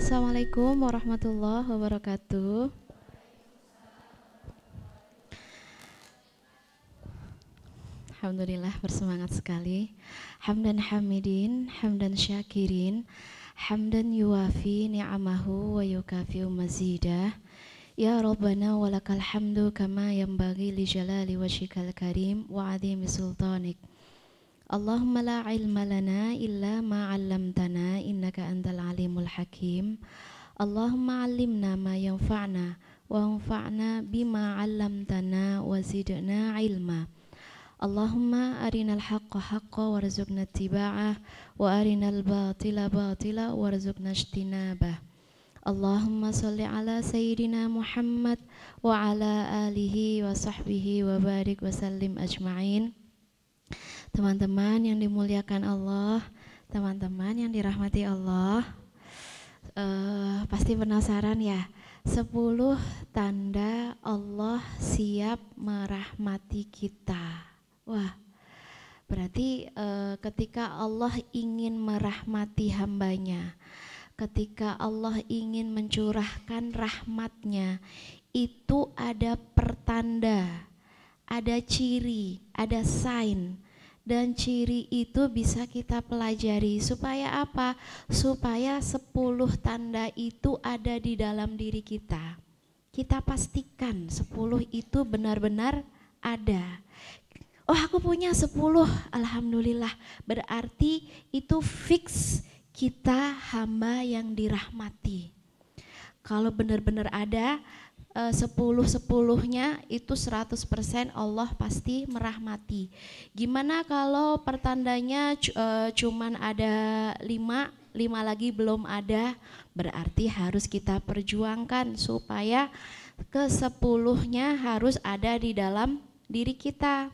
Assalamualaikum warahmatullahi wabarakatuh. Alhamdulillah bersemangat sekali. Hamdan hamidin, hamdan syakirin, hamdan yuwafi ni'amahu wa yukafi'u mazidah. Ya Rabbana walakal hamdu kama yanbaghi li jalali wajhikal karim wa azimi sultanik. Allahumma la ilma lana illa ma 'allamtana innaka antal alimul hakim. Allahumma 'allimna ma yanfa'na wa anfa'na bima 'allamtana wa zidna ilma. Allahumma arinal haqqa haqqa warzuqna ittiba'ah wa arinal batila batila warzuqna ijtinabah. Allahumma salli ala sayyidina Muhammad wa ala alihi wa sahbihi wa barik wa sallim ajma'in. Teman-teman yang dimuliakan Allah, teman-teman yang dirahmati Allah, pasti penasaran ya, 10 tanda Allah siap merahmati kita. Wah, berarti ketika Allah ingin merahmati hambanya, ketika Allah ingin mencurahkan rahmatnya, itu ada pertanda, ada ciri, ada sign. Dan ciri itu bisa kita pelajari supaya apa? Supaya 10 tanda itu ada di dalam diri kita. Kita pastikan 10 itu benar-benar ada. Oh, aku punya 10, alhamdulillah. Berarti itu fix kita hamba yang dirahmati. Kalau benar-benar ada 10-10-nya itu 100% Allah pasti merahmati. Gimana kalau pertandanya cuman ada 5 lagi belum ada? Berarti harus kita perjuangkan supaya ke-10-nya harus ada di dalam diri kita.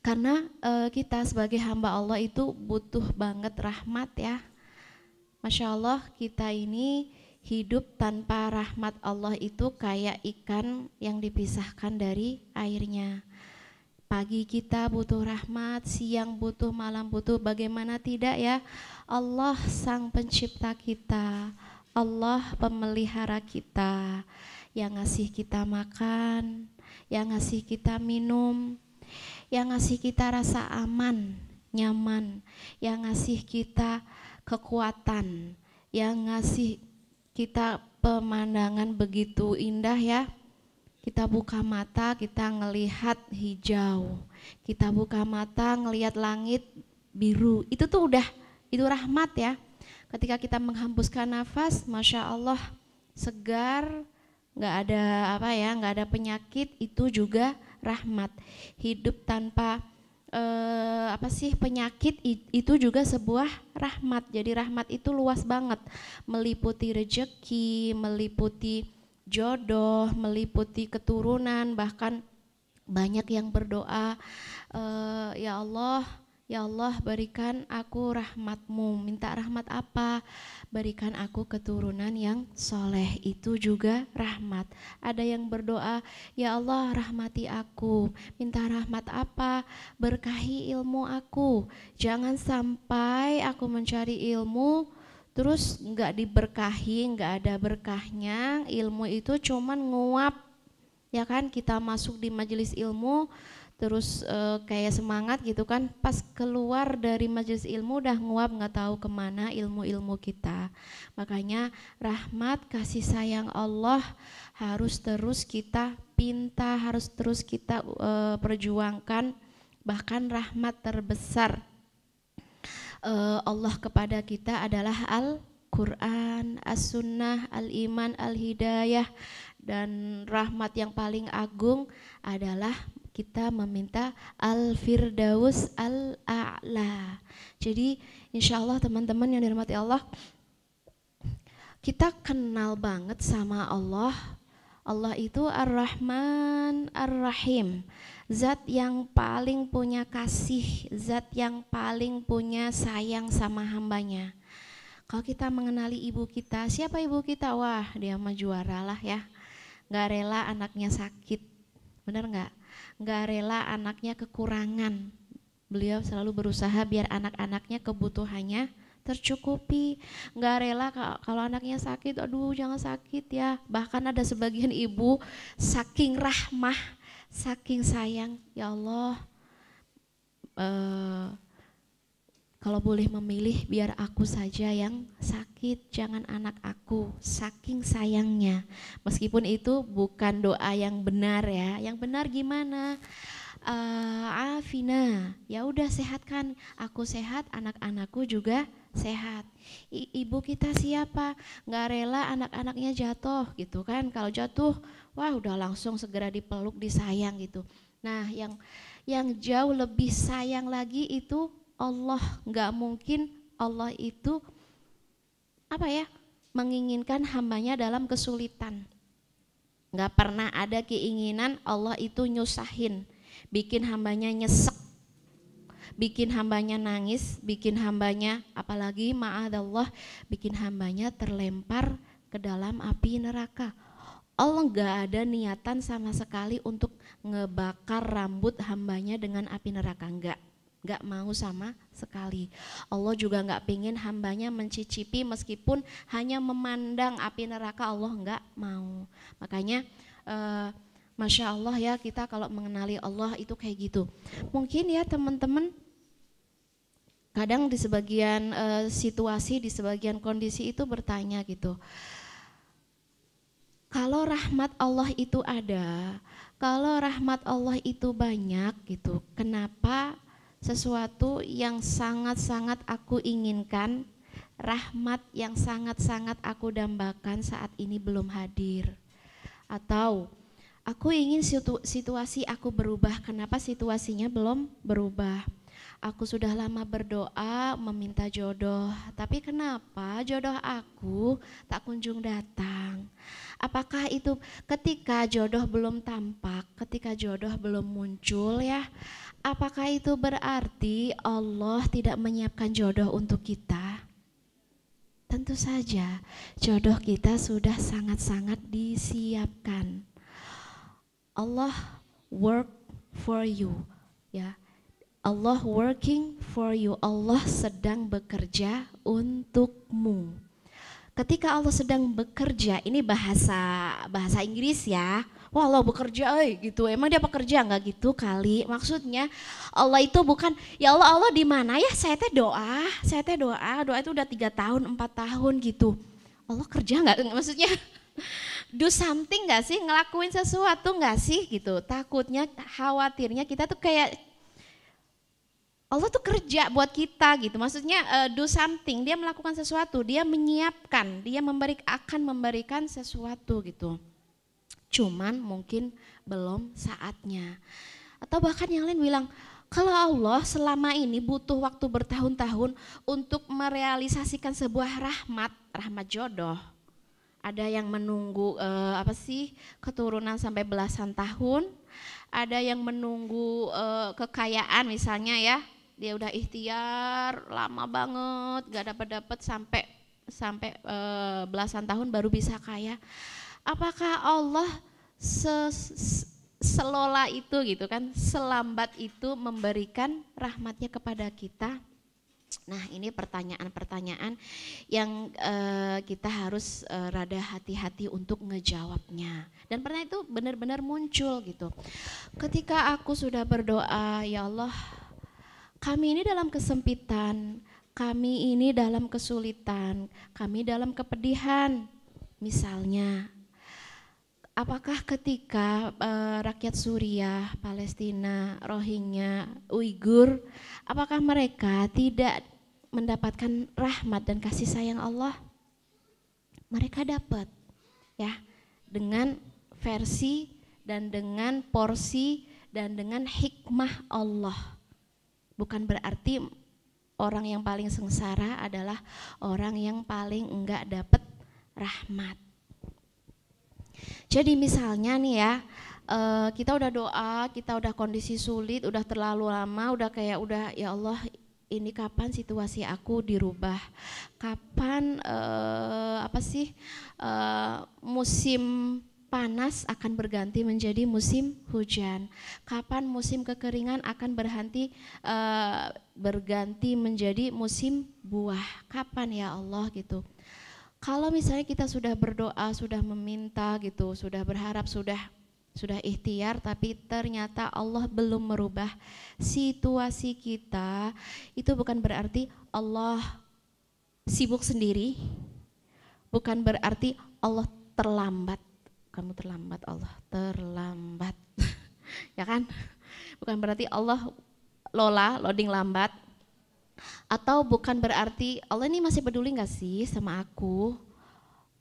Karena kita sebagai hamba Allah itu butuh banget rahmat ya. Masya Allah, kita ini hidup tanpa rahmat Allah itu kayak ikan yang dipisahkan dari airnya. Pagi kita butuh rahmat, siang butuh, malam butuh, bagaimana tidak ya? Allah sang pencipta kita, Allah pemelihara kita, yang ngasih kita makan, yang ngasih kita minum, yang ngasih kita rasa aman, nyaman, yang ngasih kita kekuatan, yang ngasih kita pemandangan begitu indah ya. Kita buka mata, kita ngelihat hijau, kita buka mata ngelihat langit biru, itu tuh udah, itu rahmat ya. Ketika kita menghembuskan nafas, Masya Allah segar, nggak ada apa ya, nggak ada penyakit, itu juga rahmat. Hidup tanpa penyakit itu juga sebuah rahmat. Jadi rahmat itu luas banget, meliputi rejeki, meliputi jodoh, meliputi keturunan. Bahkan banyak yang berdoa, ya Allah berikan aku rahmatmu. Minta rahmat apa? Berikan aku keturunan yang soleh, itu juga rahmat. Ada yang berdoa, ya Allah rahmati aku. Minta rahmat apa? Berkahi ilmu aku. Jangan sampai aku mencari ilmu terus nggak diberkahi, nggak ada berkahnya. Ilmu itu cuman nguap, ya kan? Kita masuk di majelis ilmu terus kayak semangat gitu kan, pas keluar dari majelis ilmu udah nguap, nggak tahu kemana ilmu-ilmu kita. Makanya rahmat kasih sayang Allah harus terus kita pinta, harus terus kita perjuangkan. Bahkan rahmat terbesar Allah kepada kita adalah Al-Quran, As-Sunnah, Al-Iman, Al-Hidayah. Dan rahmat yang paling agung adalah kita meminta Al-Firdaus Al-A'la. Jadi insya Allah teman-teman yang dirahmati Allah, kita kenal banget sama Allah. Allah itu Ar-Rahman Ar-Rahim, zat yang paling punya kasih, zat yang paling punya sayang sama hambanya. Kalau kita mengenali ibu kita, siapa ibu kita? Wah, dia mah juara lah ya. Gak rela anaknya sakit, bener gak? Gak rela anaknya kekurangan. Beliau selalu berusaha biar anak-anaknya kebutuhannya tercukupi, nggak rela kalau anaknya sakit, aduh jangan sakit ya. Bahkan ada sebagian ibu saking rahmah, saking sayang, ya Allah, kalau boleh memilih biar aku saja yang sakit, jangan anak aku, saking sayangnya. Meskipun itu bukan doa yang benar ya, yang benar gimana? Afina, ya udah sehatkan, aku sehat, anak-anakku juga sehat. Ibu kita siapa? Nggak rela anak-anaknya jatuh gitu kan? Kalau jatuh, wah udah langsung segera dipeluk, disayang gitu. Nah, yang jauh lebih sayang lagi itu Allah. Nggak mungkin Allah itu menginginkan hambanya dalam kesulitan. Nggak pernah ada keinginan Allah itu nyusahin, bikin hambanya nyesek, bikin hambanya nangis, bikin hambanya apalagi ma'adallah, bikin hambanya terlempar ke dalam api neraka. Allah nggak ada niatan sama sekali untuk ngebakar rambut hambanya dengan api neraka, nggak mau sama sekali. Allah juga nggak pingin hambanya mencicipi meskipun hanya memandang api neraka, Allah nggak mau. Makanya Masya Allah ya, kita kalau mengenali Allah itu kayak gitu. Mungkin ya teman-teman, kadang di sebagian situasi, di sebagian kondisi itu bertanya gitu, kalau rahmat Allah itu ada, kalau rahmat Allah itu banyak gitu, kenapa sesuatu yang sangat-sangat aku inginkan, rahmat yang sangat-sangat aku dambakan saat ini belum hadir? Atau aku ingin situasi aku berubah, kenapa situasinya belum berubah? Aku sudah lama berdoa meminta jodoh, tapi kenapa jodoh aku tak kunjung datang? Apakah itu ketika jodoh belum tampak, ketika jodoh belum muncul ya, apakah itu berarti Allah tidak menyiapkan jodoh untuk kita? Tentu saja jodoh kita sudah sangat-sangat disiapkan. Allah work for you ya. Allah working for you. Allah sedang bekerja untukmu. Ketika Allah sedang bekerja, ini bahasa Inggris ya. Wah, Allah bekerja gitu. Emang dia pekerja enggak gitu kali? Maksudnya Allah itu bukan, ya Allah di mana ya? Saya teh doa itu udah 3 tahun, 4 tahun gitu. Allah kerja enggak? Maksudnya do something enggak sih? Ngelakuin sesuatu enggak sih gitu? Takutnya, khawatirnya kita tuh kayak Allah tuh kerja buat kita gitu, maksudnya do something, dia melakukan sesuatu, dia menyiapkan, dia akan memberikan sesuatu gitu. Cuman mungkin belum saatnya. Atau bahkan yang lain bilang, kalau Allah selama ini butuh waktu bertahun-tahun untuk merealisasikan sebuah rahmat jodoh. Ada yang menunggu keturunan sampai belasan tahun, ada yang menunggu kekayaan misalnya ya. Dia udah ikhtiar lama banget, gak dapat sampai belasan tahun baru bisa kaya. Apakah Allah selola itu gitu kan, selambat itu memberikan rahmatnya kepada kita? Nah, ini pertanyaan-pertanyaan yang kita harus rada hati-hati untuk ngejawabnya. Dan pernah itu benar-benar muncul gitu. Ketika aku sudah berdoa, ya Allah, kami ini dalam kesempitan, kami ini dalam kesulitan, kami dalam kepedihan. Misalnya, apakah ketika rakyat Suriah, Palestina, Rohingya, Uighur, apakah mereka tidak mendapatkan rahmat dan kasih sayang Allah? Mereka dapat ya, dengan versi dan dengan porsi dan dengan hikmah Allah. Bukan berarti orang yang paling sengsara adalah orang yang paling enggak dapat rahmat. Jadi misalnya nih ya, kita udah doa, kita udah kondisi sulit, udah terlalu lama, udah ya Allah, ini kapan situasi aku dirubah? Kapan musim panas akan berganti menjadi musim hujan? Kapan musim kekeringan akan berganti menjadi musim buah? Kapan ya Allah gitu? Kalau misalnya kita sudah berdoa, sudah meminta gitu, sudah berharap, sudah ikhtiar, tapi ternyata Allah belum merubah situasi kita, itu bukan berarti Allah sibuk sendiri, bukan berarti Allah terlambat. Kamu terlambat, Allah terlambat. Ya kan? Bukan berarti Allah loading lambat. Atau bukan berarti Allah ini masih peduli gak sih sama aku?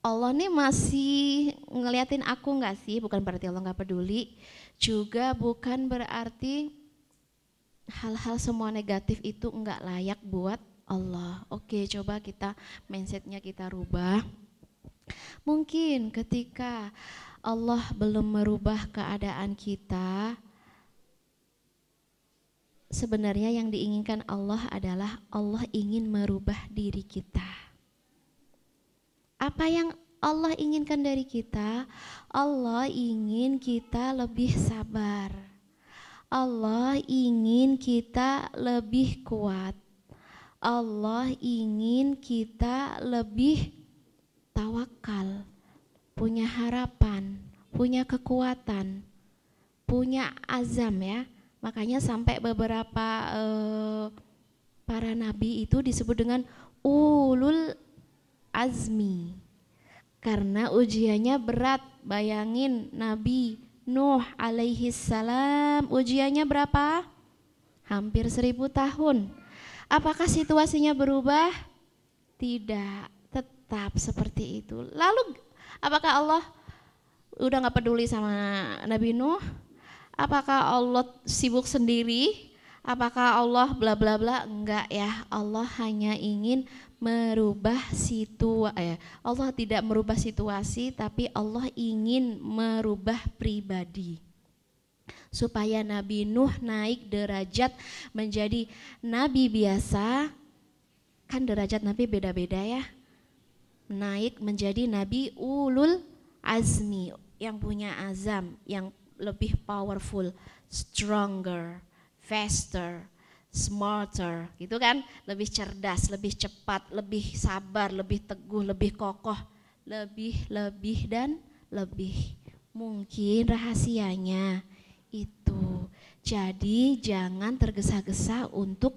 Allah ini masih ngeliatin aku gak sih? Bukan berarti Allah gak peduli. Juga bukan berarti hal-hal semua negatif itu enggak layak buat Allah. Oke, coba kita mindsetnya kita rubah. Mungkin ketika Allah belum merubah keadaan kita, sebenarnya yang diinginkan Allah adalah Allah ingin merubah diri kita. Apa yang Allah inginkan dari kita? Allah ingin kita lebih sabar. Allah ingin kita lebih kuat. Allah ingin kita lebih tawakal, punya harapan, punya kekuatan, punya azam ya. Makanya sampai beberapa para nabi itu disebut dengan ulul azmi. Karena ujiannya berat. Bayangin Nabi Nuh alaihi salam, ujiannya berapa? Hampir 1000 tahun. Apakah situasinya berubah? Tidak, tetap seperti itu. Lalu apakah Allah udah gak peduli sama Nabi Nuh? Apakah Allah sibuk sendiri? Apakah Allah bla bla bla? Enggak ya, Allah hanya ingin merubah Allah tidak merubah situasi, tapi Allah ingin merubah pribadi. Supaya Nabi Nuh naik derajat menjadi nabi biasa. Kan derajat nabi beda-beda ya. Naik menjadi nabi ulul azmi, yang punya azam, yang lebih powerful, stronger, faster, smarter, gitu kan, lebih cerdas, lebih cepat, lebih sabar, lebih teguh, lebih kokoh, lebih dan lebih. Mungkin rahasianya itu. Jadi jangan tergesa-gesa untuk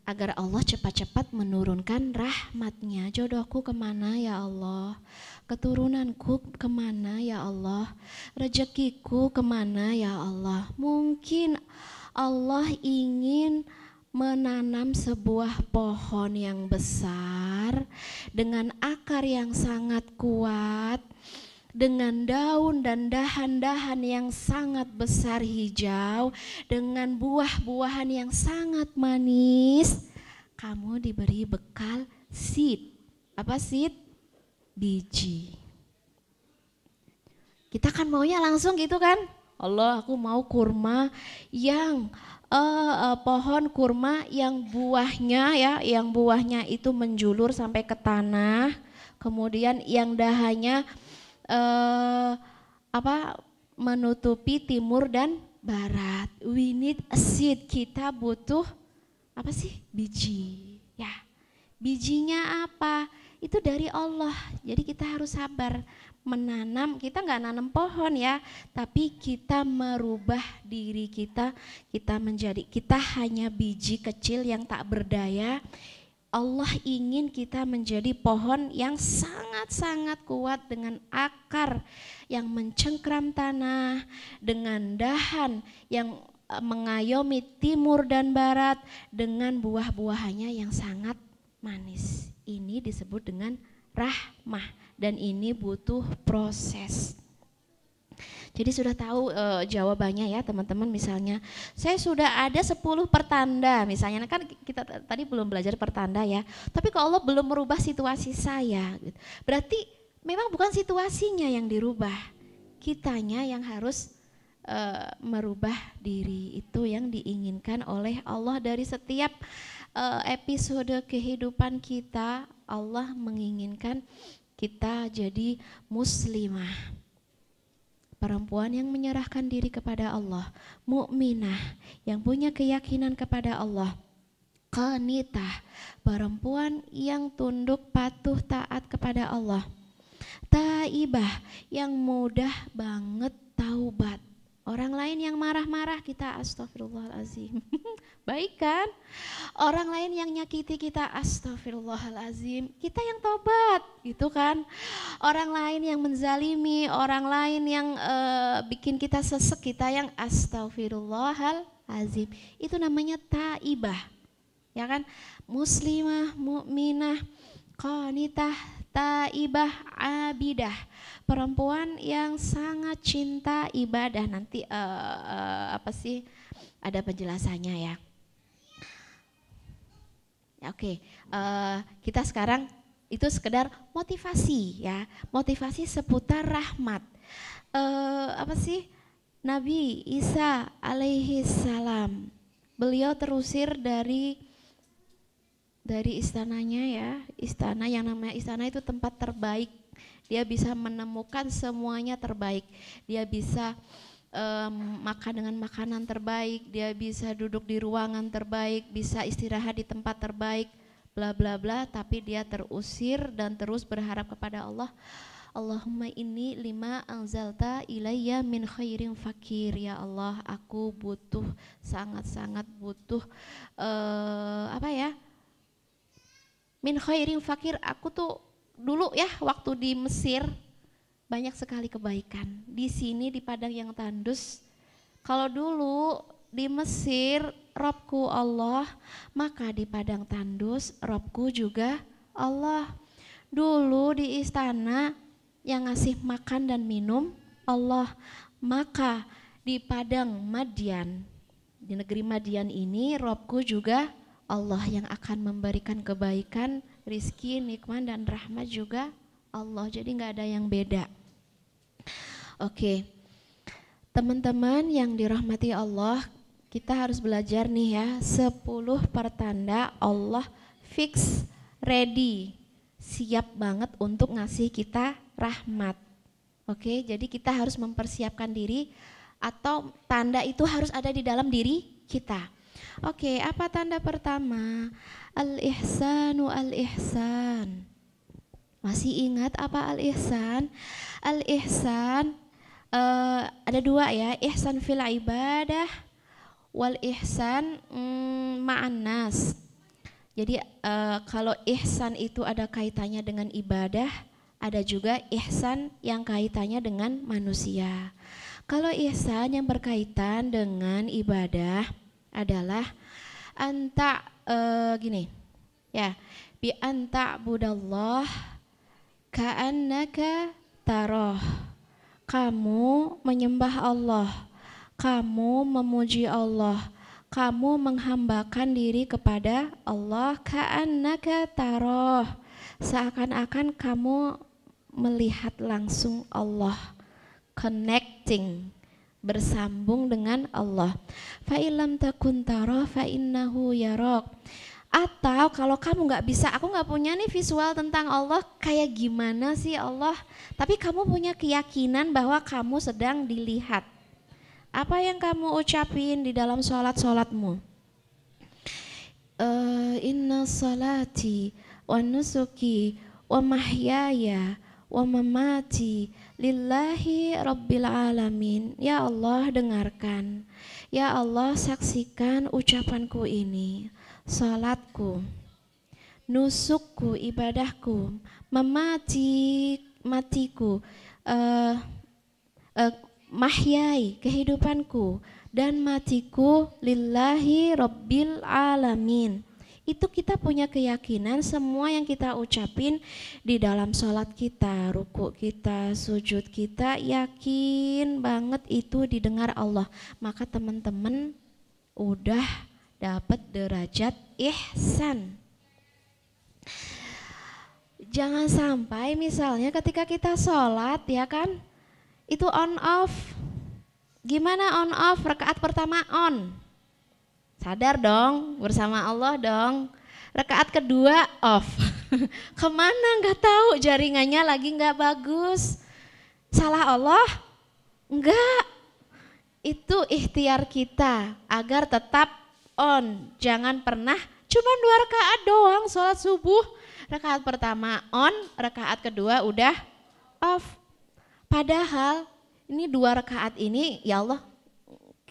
agar Allah cepat-cepat menurunkan rahmatnya. Jodohku kemana ya Allah? Keturunanku kemana ya Allah? Rezekiku kemana ya Allah? Mungkin Allah ingin menanam sebuah pohon yang besar dengan akar yang sangat kuat, dengan daun dan dahan-dahan yang sangat besar hijau, dengan buah-buahan yang sangat manis. Kamu diberi bekal seed. Apa seed? Biji. Kita kan maunya langsung gitu kan? Allah, aku mau kurma yang pohon kurma yang buahnya itu menjulur sampai ke tanah, kemudian yang dahannya menutupi timur dan barat. We need a seed. Kita butuh apa sih? Biji. Ya, bijinya apa? Itu dari Allah. Jadi kita harus sabar menanam. Kita nggak nanam pohon ya, tapi kita merubah diri kita. Kita hanya biji kecil yang tak berdaya. Allah ingin kita menjadi pohon yang sangat-sangat kuat dengan akar yang mencengkram tanah, dengan dahan yang mengayomi timur dan barat, dengan buah-buahannya yang sangat manis. Ini disebut dengan rahmah dan ini butuh proses. Jadi sudah tahu jawabannya ya teman-teman. Misalnya saya sudah ada 10 pertanda misalnya, kan kita tadi belum belajar pertanda ya, tapi kalau Allah belum merubah situasi saya, berarti memang bukan situasinya yang dirubah, kitanya yang harus merubah diri. Itu yang diinginkan oleh Allah dari setiap episode kehidupan kita. Allah menginginkan kita jadi muslimah. perempuan yang menyerahkan diri kepada Allah, mukminah yang punya keyakinan kepada Allah, qanitah, perempuan yang tunduk patuh taat kepada Allah, taibah, yang mudah banget taubat. Orang lain yang marah-marah kita astagfirullahalazim. Baik kan? Orang lain yang nyakiti kita astagfirullahalazim, kita yang tobat gitu kan. Orang lain yang menzalimi, orang lain yang bikin kita sesek, kita yang astagfirullahalazim. Itu namanya taibah. Ya kan? Muslimah, mukminah, qanitah, taibah, abidah, perempuan yang sangat cinta ibadah. Nanti ada penjelasannya ya. Oke, kita sekarang itu sekedar motivasi ya, motivasi seputar rahmat. Nabi Isa alaihi salam, beliau terusir dari istananya ya, istana yang namanya istana itu tempat terbaik. Dia bisa menemukan semuanya terbaik. Dia bisa makan dengan makanan terbaik, dia bisa duduk di ruangan terbaik, bisa istirahat di tempat terbaik, bla bla bla, tapi dia terusir dan terus berharap kepada Allah. Allahumma inni lima anzalta ilayya min khairin fakir. Ya Allah, aku butuh, sangat-sangat butuh min khairin fakir. Aku tuh dulu ya waktu di Mesir banyak sekali kebaikan. Di sini di padang yang tandus, kalau dulu di Mesir Robku Allah, maka di padang tandus Robku juga Allah. Dulu di istana yang ngasih makan dan minum Allah, maka di padang Madian, di negeri Madian ini Robku juga Allah, yang akan memberikan kebaikan, rizki, nikmat dan rahmat juga Allah. Jadi nggak ada yang beda. Oke, teman-teman yang dirahmati Allah, kita harus belajar nih ya 10 pertanda Allah fix, ready, siap banget untuk ngasih kita rahmat. Oke, jadi kita harus mempersiapkan diri, atau tanda itu harus ada di dalam diri kita. Oke, apa tanda pertama? Al-ihsanu al-ihsan. Masih ingat apa al-ihsan? Al-ihsan ada dua ya, ihsan fil ibadah wal ihsan ma'an nas. Jadi kalau ihsan itu ada kaitannya dengan ibadah, ada juga ihsan yang kaitannya dengan manusia. Kalau ihsan yang berkaitan dengan ibadah adalah anta gini ya, bi anta budallah ka'annaka taroh. Kamu menyembah Allah, kamu memuji Allah, kamu menghambakan diri kepada Allah, ka'annaka taroh, seakan-akan kamu melihat langsung Allah, connecting, bersambung dengan Allah. Fa illam takun taroh fa innahu yarok. Atau kalau kamu nggak bisa, aku nggak punya nih visual tentang Allah kayak gimana sih Allah, tapi kamu punya keyakinan bahwa kamu sedang dilihat. Apa yang kamu ucapin di dalam sholatmu? Inna salati wa nusuki wa mahyaya wa mamati lillahi rabbil alamin. Ya Allah, dengarkan. Ya Allah, saksikan ucapanku ini, salatku, nusukku, ibadahku, matiku, mahyai, kehidupanku, dan matiku lillahi rabbil alamin. Itu kita punya keyakinan semua yang kita ucapin di dalam sholat kita, ruku kita, sujud kita, yakin banget itu didengar Allah. Maka teman-teman udah dapat derajat ihsan. Jangan sampai misalnya ketika kita sholat ya kan, itu on off. Gimana on off? Rakaat pertama on, sadar dong, bersama Allah dong. Rakaat kedua off. Kemana nggak tahu, jaringannya lagi nggak bagus. Salah Allah? Enggak, itu ikhtiar kita agar tetap on. Jangan pernah cuma 2 rakaat doang sholat subuh. Rakaat pertama on, rakaat kedua udah off. Padahal ini 2 rakaat ini ya Allah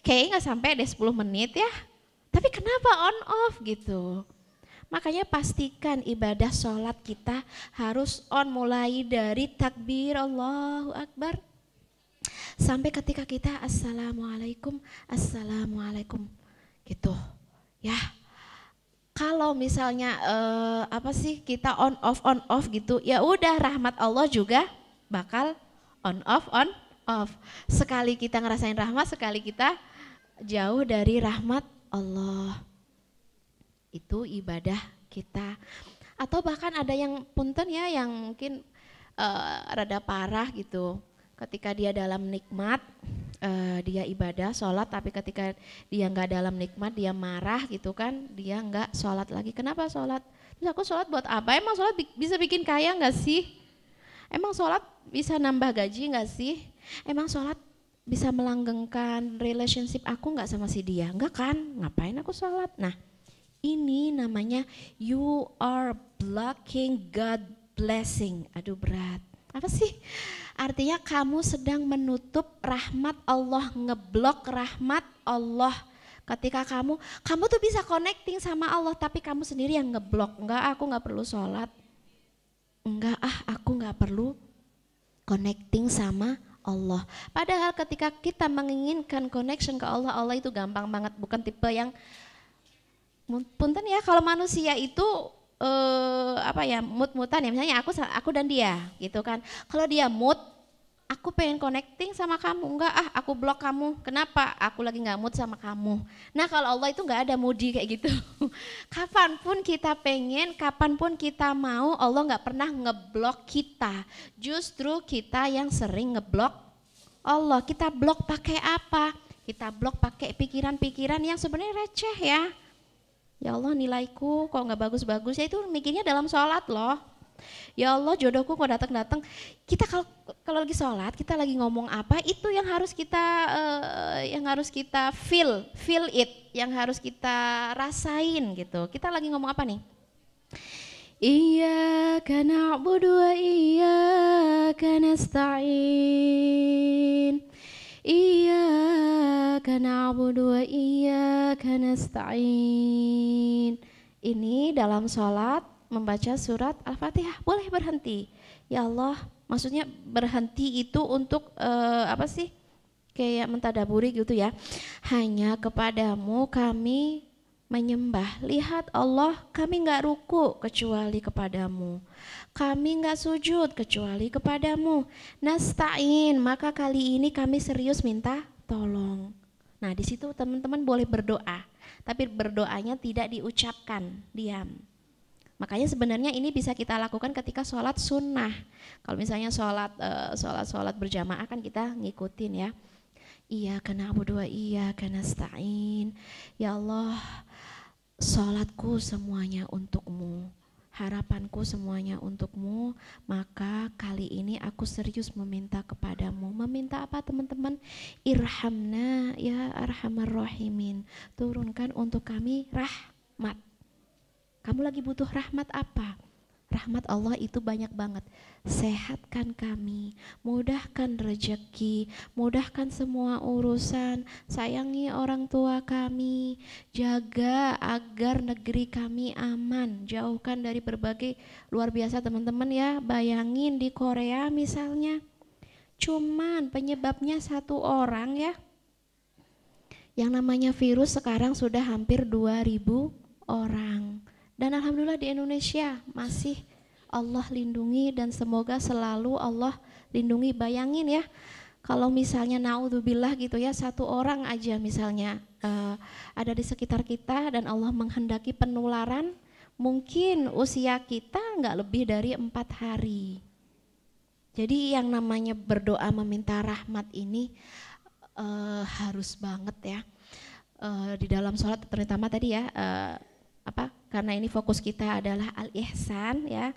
kayaknya nggak sampai deh 10 menit ya. Tapi kenapa on off gitu? Makanya pastikan ibadah sholat kita harus on mulai dari takbir Allahu Akbar sampai ketika kita assalamualaikum, assalamualaikum gitu ya. Kalau misalnya kita on off gitu, ya udah rahmat Allah juga bakal on off. Sekali kita ngerasain rahmat, sekali kita jauh dari rahmat Allah. Itu ibadah kita. Atau bahkan ada yang punten ya, yang mungkin rada parah gitu. Ketika dia dalam nikmat, dia ibadah, sholat, tapi ketika dia nggak dalam nikmat, dia marah gitu kan, dia nggak sholat lagi. Kenapa sholat? Terus aku sholat buat apa? Emang sholat bisa bikin kaya nggak sih? Emang sholat bisa nambah gaji nggak sih? Emang sholat bisa melanggengkan relationship aku nggak sama si dia? Nggak kan? Ngapain aku sholat? Nah, ini namanya you are blocking God blessing. Aduh berat. Apa sih? Artinya kamu sedang menutup rahmat Allah, ngeblok rahmat Allah. Ketika kamu tuh bisa connecting sama Allah, tapi kamu sendiri yang ngeblok. Enggak, aku nggak perlu sholat. Enggak, aku nggak perlu connecting sama Allah. Padahal ketika kita menginginkan connection ke Allah, Allah itu gampang banget. Bukan tipe yang punten ya, kalau manusia itu mood-moodan ya, misalnya aku dan dia gitu kan. Kalau dia mood, aku pengen connecting sama kamu, enggak aku blok kamu. Kenapa? Aku lagi nggak mood sama kamu. Nah kalau Allah itu nggak ada moodi kayak gitu. Kapanpun kita pengen, kapanpun kita mau, Allah nggak pernah ngeblok kita. Justru kita yang sering ngeblok Allah. Kita blok pakai apa? Kita blok pakai pikiran-pikiran yang sebenarnya receh ya. Ya Allah nilaiku kok nggak bagus-bagus, ya itu mikirnya dalam sholat loh. Ya Allah jodohku kok datang-datang. Kita kalau lagi sholat, kita lagi ngomong apa, itu yang harus kita feel it, yang harus kita rasain gitu. Kita lagi ngomong apa nih? Iyyaka na'budu wa iyyaka nasta'in. Iyyaka na'budu wa iyyaka nasta'in. Ini dalam sholat membaca surat Al-Fatihah, boleh berhenti. Ya Allah, maksudnya berhenti itu untuk kayak mentadaburi gitu ya. Hanya kepadamu kami menyembah. Lihat Allah, kami nggak ruku kecuali kepadamu. Kami nggak sujud kecuali kepadamu. Nasta'in, maka kali ini kami serius minta tolong. Nah di situ teman-teman boleh berdoa, tapi berdoanya tidak diucapkan, diam. Makanya sebenarnya ini bisa kita lakukan ketika sholat sunnah. Kalau misalnya sholat berjamaah kan kita ngikutin ya. Iyyaka na'budu wa iyyaka nasta'in. Ya Allah, sholatku semuanya untukmu, harapanku semuanya untukmu, maka kali ini aku serius meminta kepadamu. Meminta apa teman-teman? Irhamna ya arhamar rahimin. Turunkan untuk kami rahmat. Kamu lagi butuh rahmat apa? Rahmat Allah itu banyak banget. Sehatkan kami, mudahkan rejeki, mudahkan semua urusan, sayangi orang tua kami, jaga agar negeri kami aman, jauhkan dari berbagai luar biasa teman-teman ya. Bayangin di Korea misalnya, cuman penyebabnya 1 orang ya. Yang namanya virus sekarang sudah hampir 2000 orang. Dan alhamdulillah di Indonesia masih Allah lindungi, dan semoga selalu Allah lindungi. Bayangin ya, kalau misalnya naudzubillah gitu ya, 1 orang aja misalnya ada di sekitar kita dan Allah menghendaki penularan, mungkin usia kita nggak lebih dari 4 hari. Jadi yang namanya berdoa meminta rahmat ini harus banget ya. Di dalam sholat terutama tadi ya, karena ini fokus kita adalah al-ihsan ya.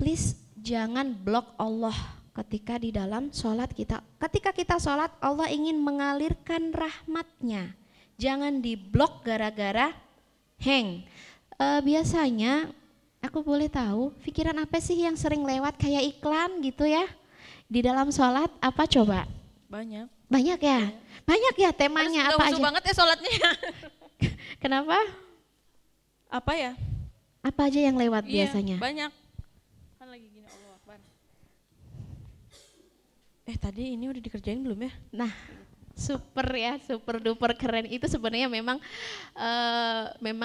Please jangan blok Allah ketika di dalam sholat kita. Ketika kita sholat, Allah ingin mengalirkan rahmatnya. Jangan diblok gara-gara hang. Biasanya aku boleh tahu pikiran apa sih yang sering lewat kayak iklan gitu ya di dalam sholat, apa coba? Banyak ya? Banyak ya temanya. Apa aja? Banget ya sholatnya. Kenapa? Apa ya? Apa aja yang lewat biasanya? Banyak. Kan lagi gini, Allah Akbar. Tadi ini udah dikerjain belum ya? Nah, super ya, super duper keren. Itu sebenarnya memang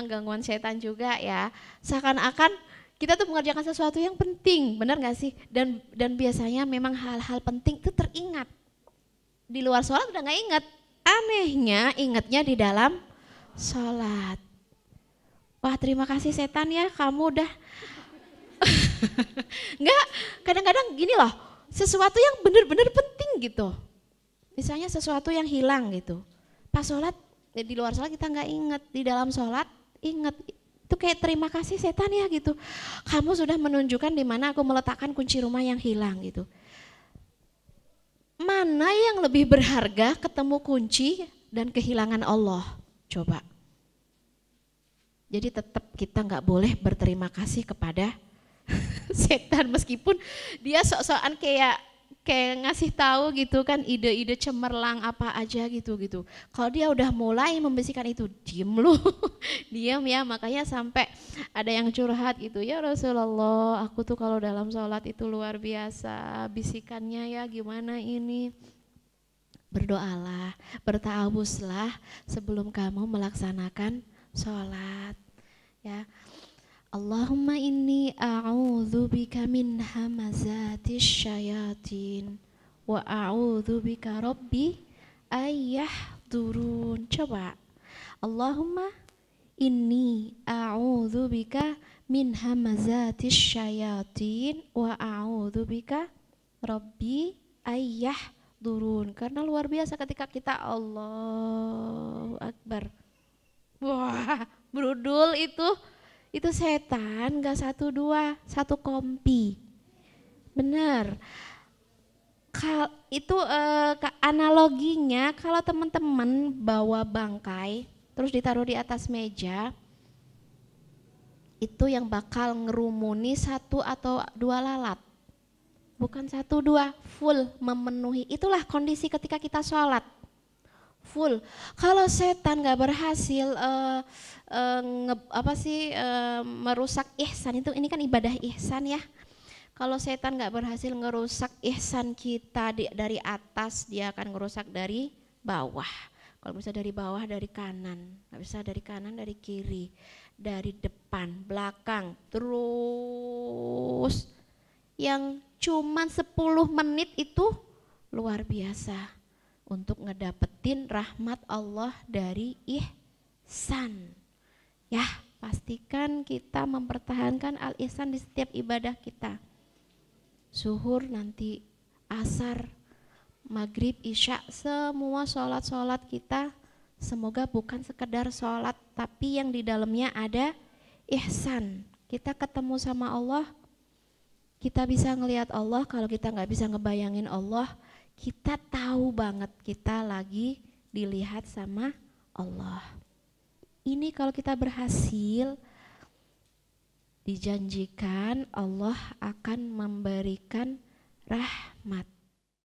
gangguan setan juga ya. Seakan-akan kita tuh mengerjakan sesuatu yang penting, benar gak sih? Dan biasanya memang hal-hal penting itu teringat. Di luar sholat udah gak ingat. Anehnya ingatnya di dalam sholat. Wah, terima kasih setan ya, kamu udah. Enggak, kadang-kadang gini loh, sesuatu yang benar-benar penting gitu. Misalnya sesuatu yang hilang gitu. Pas sholat, di luar sholat kita nggak inget, di dalam sholat inget. Itu kayak terima kasih setan ya gitu. Kamu sudah menunjukkan di mana aku meletakkan kunci rumah yang hilang gitu. Mana yang lebih berharga, ketemu kunci dan kehilangan Allah? Coba. Jadi tetap kita nggak boleh berterima kasih kepada setan meskipun dia sok-sokan kayak ngasih tahu gitu kan ide-ide cemerlang apa aja gitu. Kalau dia udah mulai membisikkan itu, diem lu, diam ya. Makanya sampai ada yang curhat gitu, ya Rasulullah, aku tuh kalau dalam sholat itu luar biasa bisikannya ya, gimana ini. Berdoalah, bertawuslah sebelum kamu melaksanakan sholat ya. Allahumma inni a'udzubika min hamazatis syayatin wa a'udzubika rabbi ayyahdurun. Coba, Allahumma inni a'udzubika min hamazatis syayatin wa a'udzubika rabbi ayyahdurun. Karena luar biasa ketika kita Allahu Akbar. Wah, brudul itu setan gak 1, 2, 1 kompi. Bener. Itu analoginya kalau teman-teman bawa bangkai terus ditaruh di atas meja, itu yang bakal ngerumuni 1 atau 2 lalat. Bukan 1, 2, full memenuhi. Itulah kondisi ketika kita sholat. Full. Kalau setan nggak berhasil merusak ihsan, ini kan ibadah ihsan ya. Kalau setan nggak berhasil ngerusak ihsan kita dari atas, dia akan ngerusak dari bawah. Kalau bisa dari bawah, dari kanan, nggak bisa dari kanan, dari kiri, dari depan, belakang, terus yang cuman 10 menit itu luar biasa untuk ngedapetin rahmat Allah dari ihsan. Ya, pastikan kita mempertahankan al-ihsan di setiap ibadah kita. Zuhur, nanti asar, maghrib, isya, semua sholat-sholat kita semoga bukan sekedar sholat, tapi yang di dalamnya ada ihsan. Kita ketemu sama Allah, kita bisa ngelihat Allah. Kalau kita nggak bisa ngebayangin Allah, kita tahu banget kita lagi dilihat sama Allah. Ini kalau kita berhasil, dijanjikan Allah akan memberikan rahmat.